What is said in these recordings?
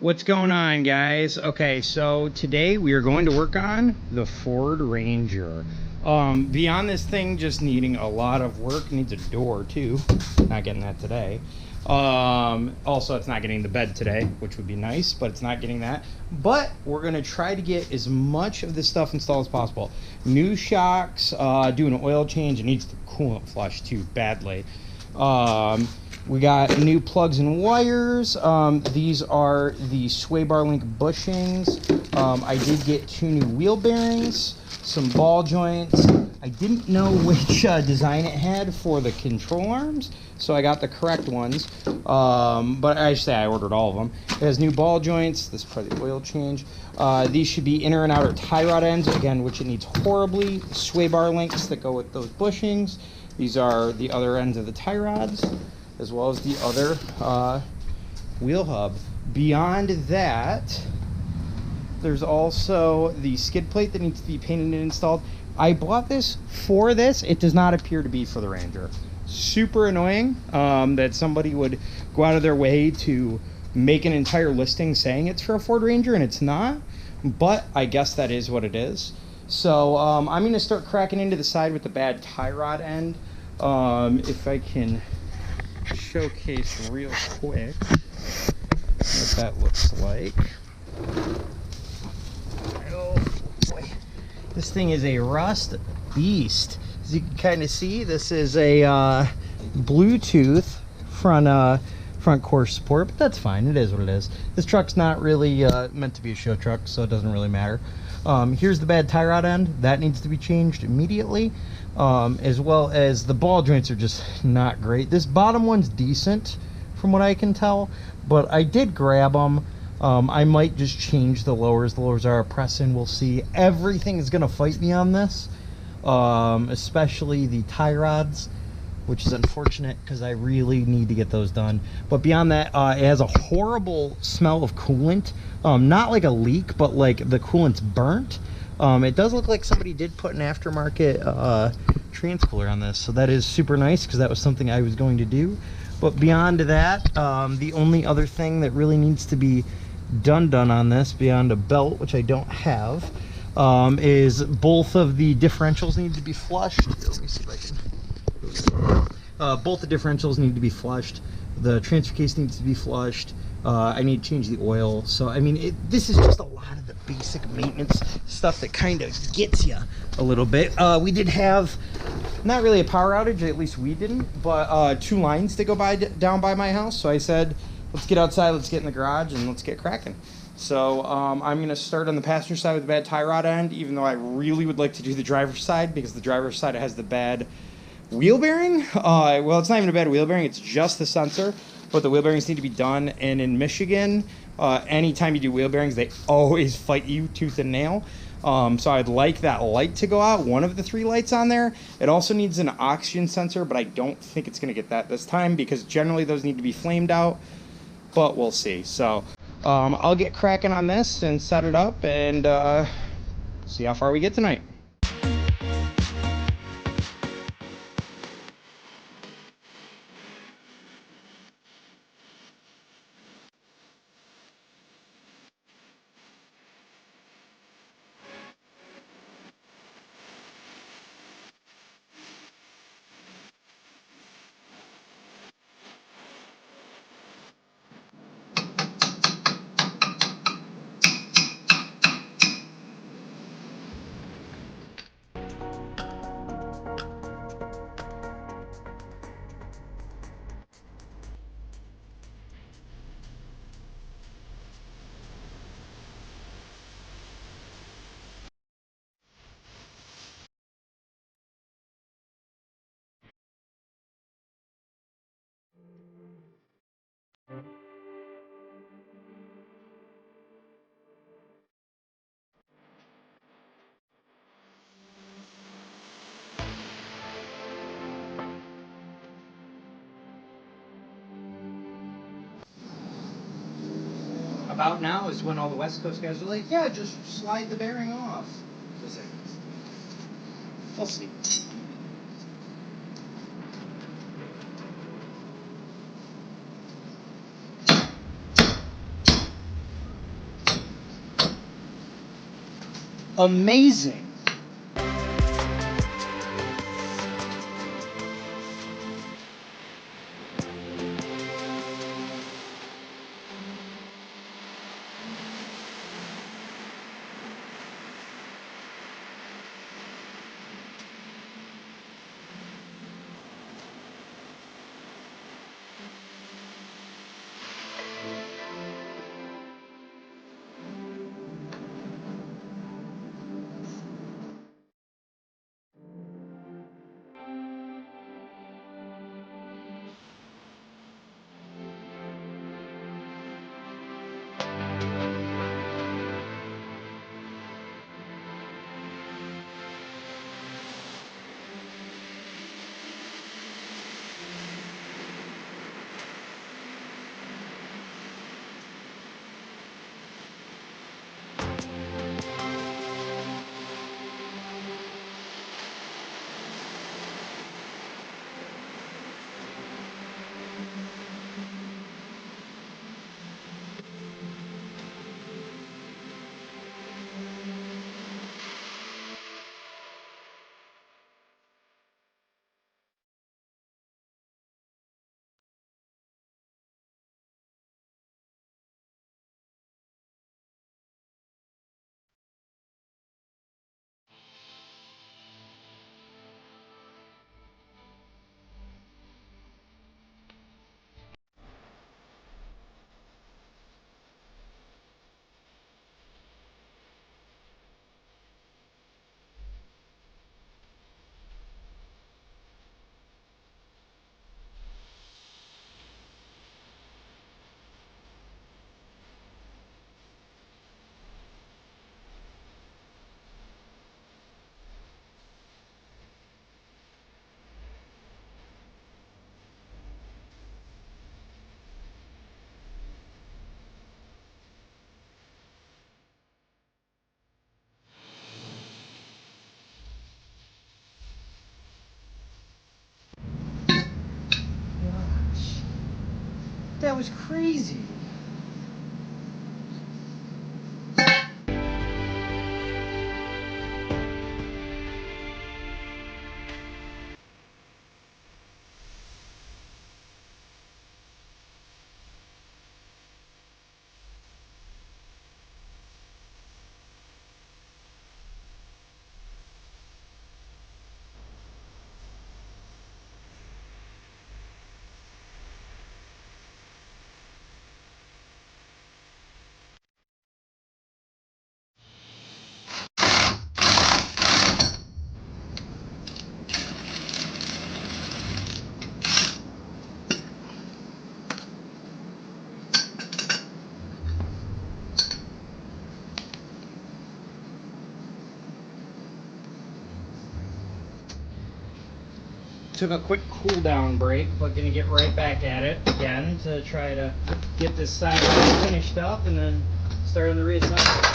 What's going on, guys? Okay, so today we are going to work on the Ford Ranger. Beyond this thing just needing a lot of work, needs a door too. Not getting that today. Also, it's not getting the bed today, which would be nice, but it's not getting that. But we're gonna try to get as much of this stuff installed as possible. New shocks, do an oil change. It needs the coolant flush too badly. We got new plugs and wires. These are the sway bar link bushings. I did get 2 new wheel bearings, some ball joints. I didn't know which design it had for the control arms, so I got the correct ones. But I should say I ordered all of them. It has new ball joints. This is probably the oil change. These should be inner and outer tie rod ends, again, which it needs horribly. Sway bar links that go with those bushings. These are the other ends of the tie rods, as well as the other wheel hub. Beyond that, there's also the skid plate that needs to be painted and installed. I bought this for this. It does not appear to be for the Ranger. Super annoying that somebody would go out of their way to make an entire listing saying it's for a Ford Ranger and it's not, but I guess that is what it is. So I'm gonna start cracking into the side with the bad tie rod end. If I can showcase real quick what that looks like. Oh boy, this thing is a rust beast. As you can kind of see, this is a Bluetooth front core support, but that's fine. It is what it is. This truck's not really meant to be a show truck, so it doesn't really matter. Here's the bad tie rod end. That needs to be changed immediately. As well as the ball joints are just not great. This bottom one's decent from what I can tell, but I did grab them. I might just change the lowers. The lowers are pressing. We'll see. Everything is going to fight me on this, especially the tie rods, which is unfortunate because I really need to get those done. But beyond that, it has a horrible smell of coolant. Not like a leak, but like the coolant's burnt. It does look like somebody did put an aftermarket transcooler on this, so that is super nice because that was something I was going to do. But beyond that, the only other thing that really needs to be done on this, beyond a belt, which I don't have, is both of the differentials need to be flushed. Let me see if I can. Both the differentials need to be flushed. The transfer case needs to be flushed. I need to change the oil. So I mean, this is just a lot of the basic maintenance stuff that kind of gets you a little bit. We did have not really a power outage, at least we didn't, but 2 lines to go down by my house. So I said, let's get outside, let's get in the garage, and let's get cracking. So I'm going to start on the passenger side with the bad tie rod end, even though I really would like to do the driver's side because the driver's side has the bad wheel bearing. Well, it's not even a bad wheel bearing, it's just the sensor, but the wheel bearings need to be done. And in Michigan, anytime you do wheel bearings, they always fight you tooth and nail. So I'd like that light to go out, one of the 3 lights on there. It also needs an oxygen sensor, but I don't think it's going to get that this time because generally those need to be flamed out, but we'll see. So I'll get cracking on this and set it up and see how far we get tonight. About now is when all the West Coast guys are like, yeah, just slide the bearing off. We'll see. amazing. Gosh, that was crazy. Took a quick cool down break, but gonna get right back at it again to try to get this side finished up and then start on the reassembly.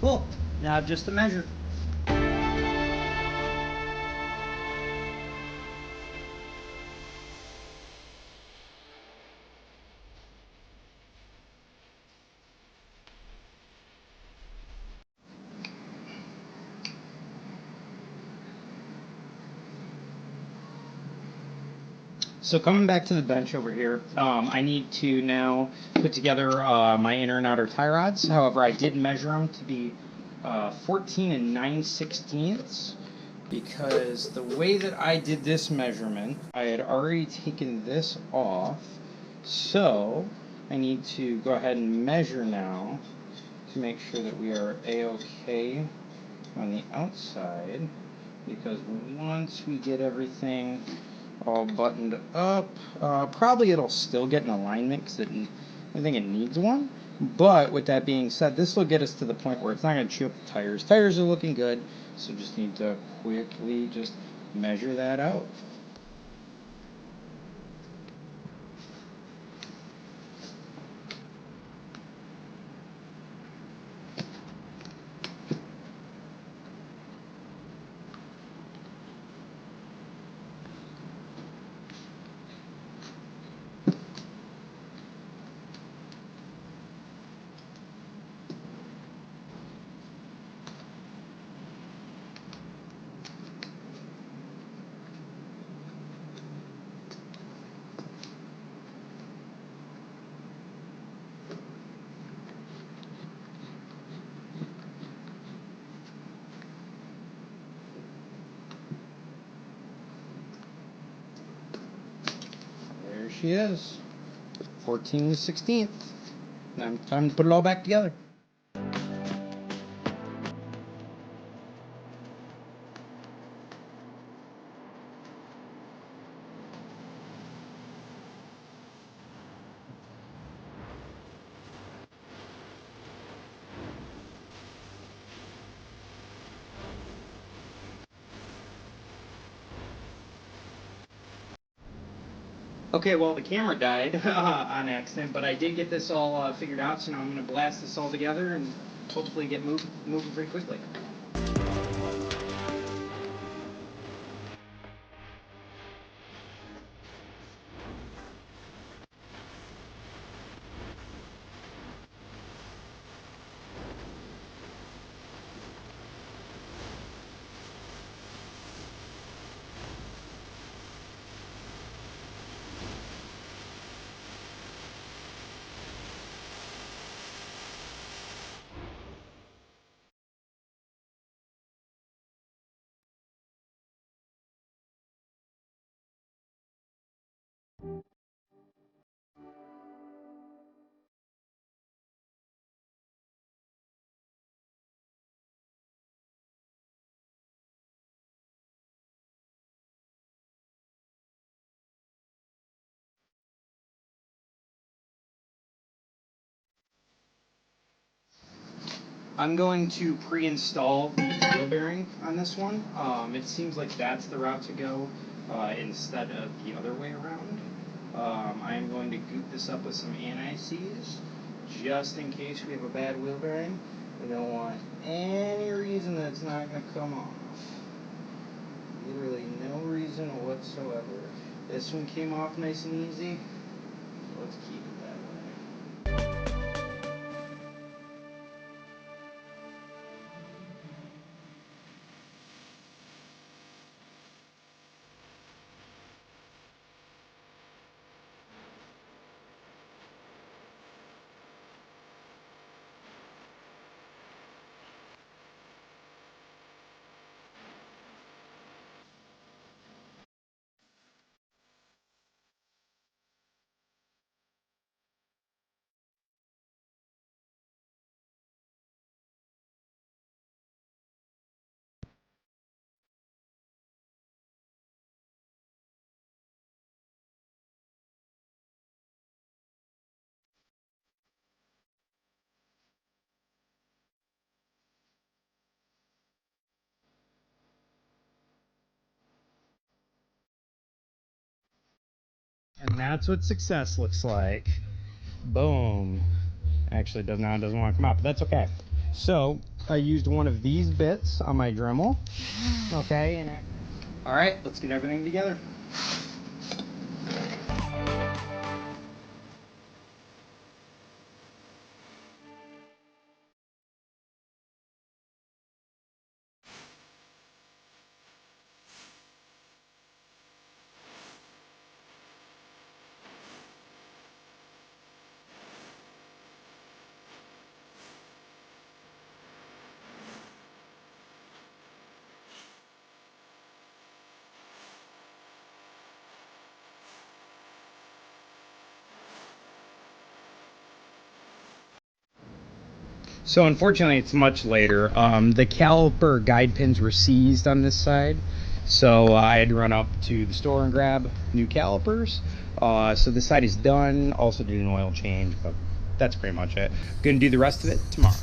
Cool. Now just to measure. So coming back to the bench over here, I need to now put together my inner and outer tie rods. However, I did measure them to be 14 and 9/16 because the way that I did this measurement, I had already taken this off. So I need to go ahead and measure now to make sure that we are A-OK on the outside, because once we get everything all buttoned up, probably it'll still get an alignment because I think it needs one, But with that being said, this will get us to the point where it's not going to chew up the tires. Tires are looking good, so just need to quickly just measure that out. There she is, 14/16. Now time to put it all back together. Okay, well, the camera died on accident, but I did get this all figured out, so now I'm going to blast this all together and hopefully get moving pretty quickly. I'm going to pre-install the wheel bearing on this one. It seems like that's the route to go instead of the other way around. I am going to goop this up with some anti-seize just in case we have a bad wheel bearing. We don't want any reason that it's not going to come off. Literally no reason whatsoever. This one came off nice and easy. So let's keep it that way. And that's what success looks like. Boom. Actually, it doesn't want to come out, but that's okay. So I used one of these bits on my Dremel. Okay, and all right, let's get everything together. So unfortunately, it's much later. The caliper guide pins were seized on this side, so I had to run up to the store and grab new calipers. So this side is done. Also did an oil change, but that's pretty much it. Gonna do the rest of it tomorrow.